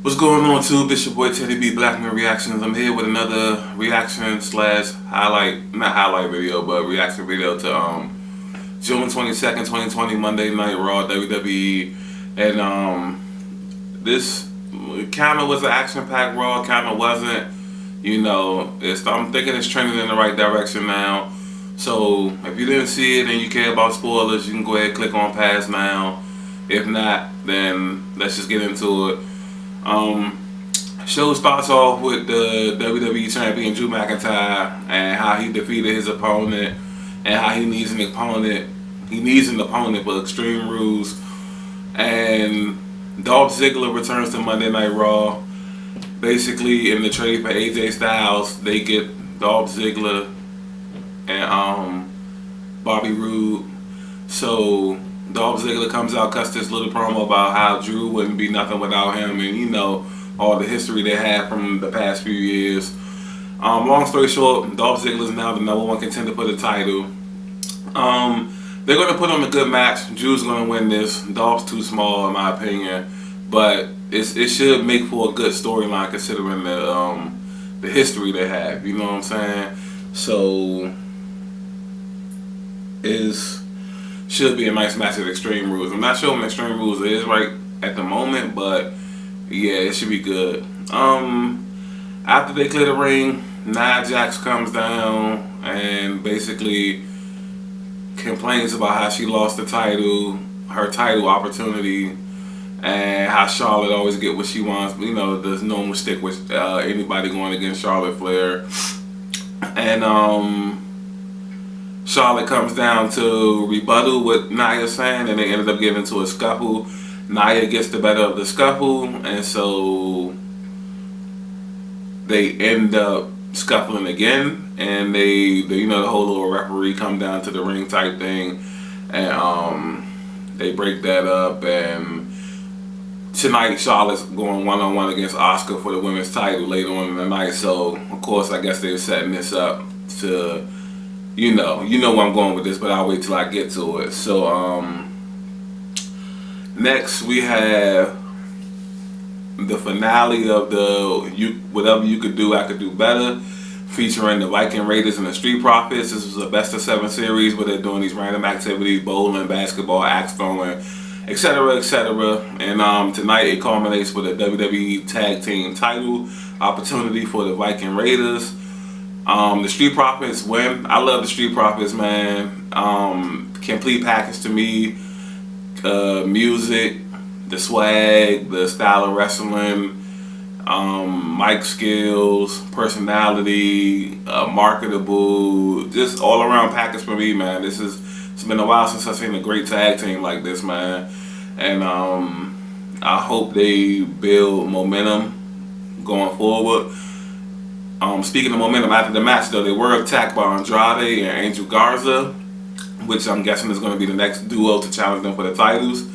What's going on, tube? It's your boy Teddy B Blackman Reactions. I'm here with another reaction slash highlight, not highlight video, but reaction video to June 22nd, 2020 Monday Night Raw WWE. And this kind of was an action-packed Raw, kind of wasn't. You know, I'm thinking it's trending in the right direction now. So if you didn't see it and you care about spoilers, you can go ahead and click on past now. If not, then let's just get into it. Show starts off with the WWE Champion Drew McIntyre and how he defeated his opponent and how he needs an opponent. He needs an opponent for Extreme Rules. And Dolph Ziggler returns to Monday Night Raw. Basically, in the trade for AJ Styles, they get Dolph Ziggler and Bobby Roode. So Dolph Ziggler comes out, cuts this little promo about how Drew wouldn't be nothing without him, and you know all the history they had from the past few years. Long story short, Dolph Ziggler is now the #1 contender for the title. They're going to put on a good match. Drew's going to win this. Dolph's too small in my opinion, but it should make for a good storyline considering the history they have. You know what I'm saying? So should be a nice match at Extreme Rules. I'm not sure when Extreme Rules is right at the moment, but yeah, it should be good. After they clear the ring, Nia Jax comes down and basically complains about how she lost the title, her title opportunity, and how Charlotte always get what she wants. You know, there's no mistake with anybody going against Charlotte Flair. And Charlotte comes down to rebuttal what Nia's saying, and they ended up getting into a scuffle. Nia gets the better of the scuffle, and so they end up scuffling again, and they you know, the whole little referee come down to the ring type thing, and they break that up. And tonight Charlotte's going one-on-one against Asuka for the women's title later on in the night. So of course I guess they're setting this up to, you know where I'm going with this, but I'll wait till I get to it. So next we have the finale of the Whatever You Could Do, I Could Do Better, featuring the Viking Raiders and the Street Profits. This was a best of 7 series where they're doing these random activities: bowling, basketball, axe throwing, etc., etc. And tonight it culminates with a WWE Tag Team title opportunity for the Viking Raiders. The Street Profits win. I love the Street Profits, man. Complete package to me. Music, the swag, the style of wrestling, mic skills, personality, marketable, just all around package for me, man. It's been a while since I've seen a great tag team like this, man. And I hope they build momentum going forward. Speaking of momentum, after the match though, they were attacked by Andrade and Angel Garza, which I'm guessing is going to be the next duo to challenge them for the titles.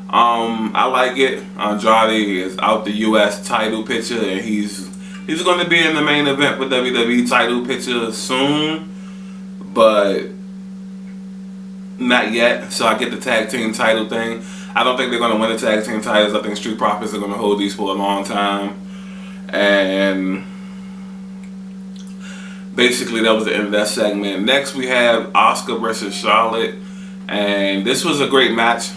I like it. Andrade is out the U.S. title picture, and he's going to be in the main event for WWE title picture soon, but not yet. So I get the tag team title thing. I don't think they're going to win the tag team titles. I think Street Profits are going to hold these for a long time. And basically that was the end of that segment. Next we have Asuka versus Charlotte, and this was a great match.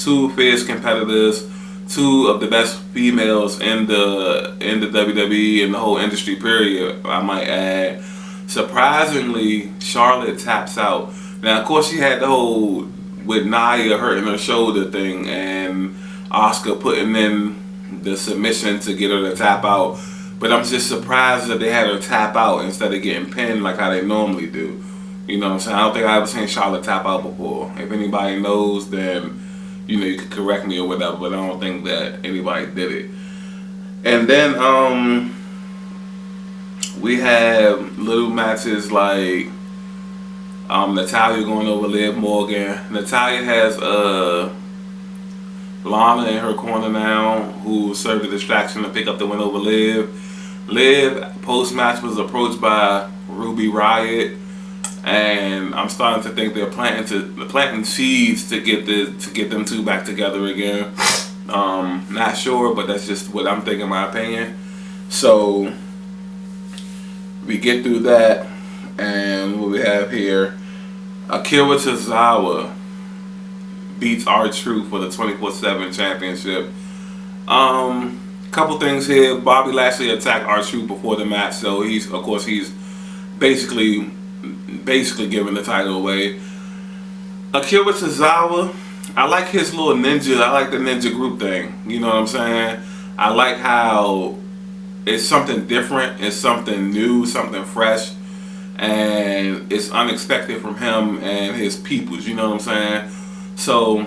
Two fierce competitors, two of the best females in the WWE and the whole industry period, I might add. Surprisingly, Charlotte taps out. Now of course she had the whole with Nia hurting her shoulder thing and Asuka putting in the submission to get her to tap out. But I'm just surprised that they had her tap out instead of getting pinned like how they normally do. You know what I'm saying? I don't think I ever seen Charlotte tap out before. If anybody knows, then you know, you could correct me or whatever, but I don't think that anybody did it. And then we have little matches like Natalya going over Liv Morgan. Natalya has Lana in her corner now, who served a distraction to pick up the win over Liv. Liv, post-match, was approached by Ruby Riott, and I'm starting to think they're planting seeds to get them two back together again. Not sure, but that's just what I'm thinking, my opinion. So we get through that, and what we have here, Akira Tozawa beats R-Truth for the 24/7 championship. Couple things here. Bobby Lashley attacked R-Truth before the match, so he's basically giving the title away. Akira Tozawa, I like his little ninja. I like the ninja group thing. You know what I'm saying? I like how it's something different, it's something new, something fresh, and it's unexpected from him and his peoples. You know what I'm saying? So,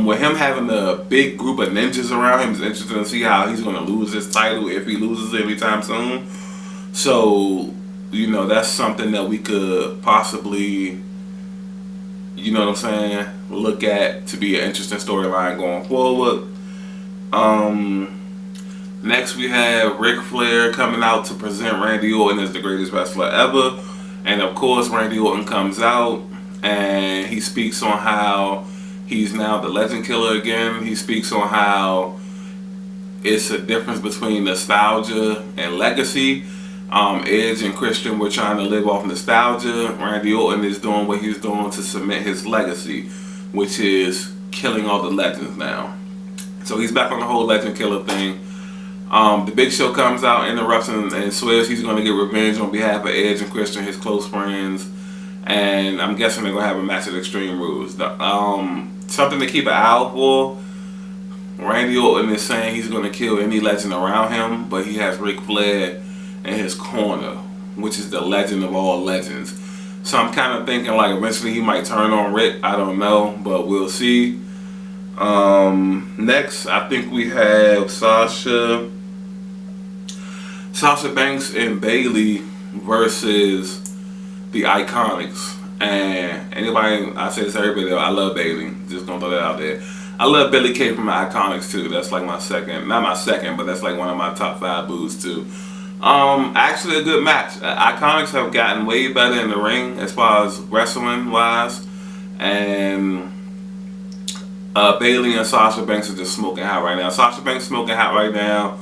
with him having a big group of ninjas around him, it's interesting to see how he's going to lose his title if he loses it anytime soon. So, you know, that's something that we could possibly, you know what I'm saying, look at to be an interesting storyline going forward. Next we have Ric Flair coming out to present Randy Orton as the greatest wrestler ever. And of course Randy Orton comes out and he speaks on how he's now the legend killer again. He speaks on how it's a difference between nostalgia and legacy. Edge and Christian were trying to live off nostalgia. Randy Orton is doing what he's doing to cement his legacy, which is killing all the legends now. So he's back on the whole legend killer thing. The Big Show comes out, interrupts and swears he's going to get revenge on behalf of Edge and Christian, his close friends. And I'm guessing they're going to have a match at Extreme Rules. Something to keep an eye out for. Randy Orton is saying he's going to kill any legend around him, but he has Ric Flair in his corner, which is the legend of all legends. So I'm kind of thinking like eventually he might turn on Rick. I don't know, but we'll see. Next, I think we have Sasha Banks and Bayley versus the Iconics. And anybody, I say this to everybody, I love Bayley. Just gonna throw that out there. I love Billie Kay from the Iconics too. That's like my second, not my second, but that's like one of my top 5 boos too. Actually a good match. Iconics have gotten way better in the ring as far as wrestling wise, and Bayley and Sasha Banks are just smoking hot right now. Sasha Banks smoking hot right now.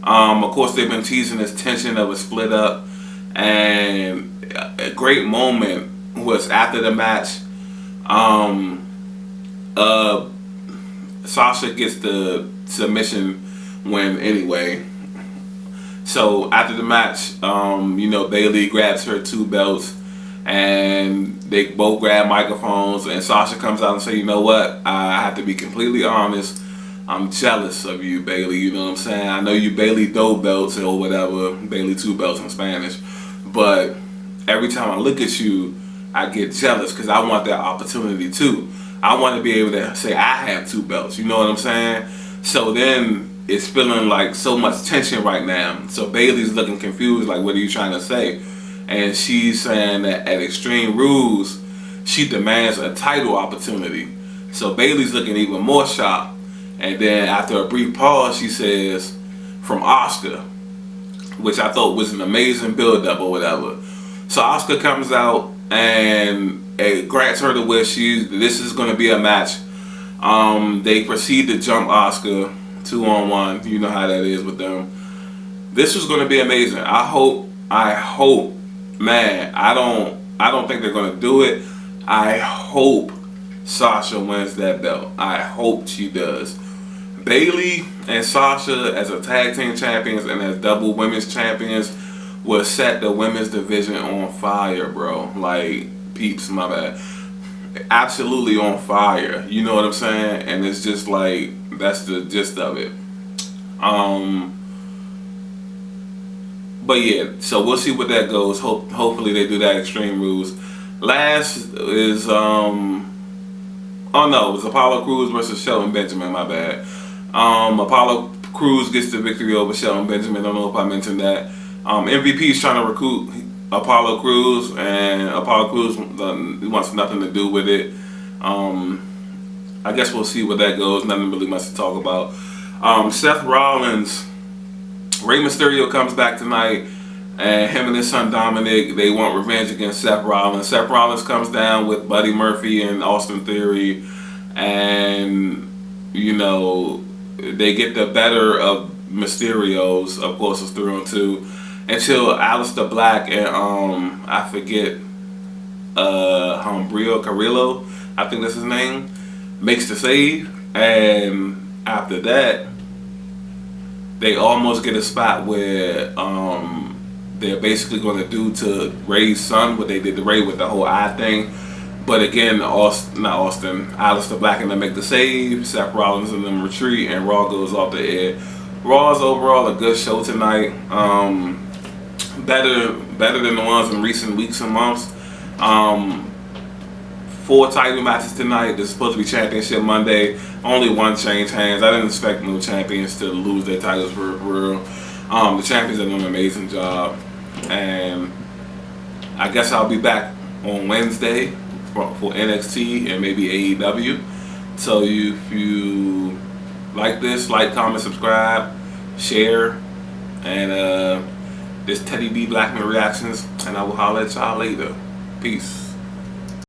Of course, they've been teasing this tension of a split up, and a great moment was after the match. Sasha gets the submission win anyway. So after the match, you know, Bayley grabs her 2 belts, and they both grab microphones, and Sasha comes out and say, you know what, I have to be completely honest, I'm jealous of you, Bayley. You know what I'm saying? I know you Bayley do belts or whatever, Bayley 2 belts in Spanish, but every time I look at you, I get jealous because I want that opportunity too. I want to be able to say I have 2 belts. You know what I'm saying? So then it's feeling like so much tension right now. So Bayley's looking confused, like, what are you trying to say? And she's saying that at Extreme Rules, she demands a title opportunity. So Bayley's looking even more shocked. And then after a brief pause, she says, from Asuka, which I thought was an amazing build-up or whatever. So Asuka comes out and it grants her the wish. This is going to be a match. They proceed to jump Asuka 2-on-1. You know how that is with them. This was going to be amazing. I hope, man, I don't think they're going to do it. I hope Sasha wins that belt. I hope she does. Bayley and Sasha as a tag team champions and as double women's champions will set the women's division on fire, bro. Like, peeps, my bad. Absolutely on fire. You know what I'm saying? And it's just like, that's the gist of it. But yeah, so we'll see what that goes. Hopefully they do that Extreme Rules. Last is oh no, it was Apollo Crews versus Shelton Benjamin, my bad. Apollo Crews gets the victory over Shelton Benjamin. I don't know if I mentioned that. MVP is trying to recruit Apollo Crews, and Apollo Crews wants nothing to do with it. I guess we'll see where that goes. Nothing really much to talk about. Seth Rollins, Rey Mysterio comes back tonight, and him and his son Dominic, they want revenge against Seth Rollins. Seth Rollins comes down with Buddy Murphy and Austin Theory, and you know, they get the better of Mysterio's, of course it's 3-on-2, until Aleister Black and I forget Humberto Carrillo, I think that's his name, makes the save, and after that they almost get a spot where they're basically going to do to Ray's son what they did to Ray with the whole eye thing. But again, Aleister Black and them make the save, Seth Rollins and them retreat, and Raw goes off the air. Raw is overall a good show tonight. Better than the ones in recent weeks and months. 4 title matches tonight. This is supposed to be Championship Monday. Only one changed hands. I didn't expect no champions to lose their titles for real. The champions are doing an amazing job. And I guess I'll be back on Wednesday for NXT and maybe AEW. So if you like this, like, comment, subscribe, share, and this Teddy B Blackman reactions, and I will holler at y'all later. Peace.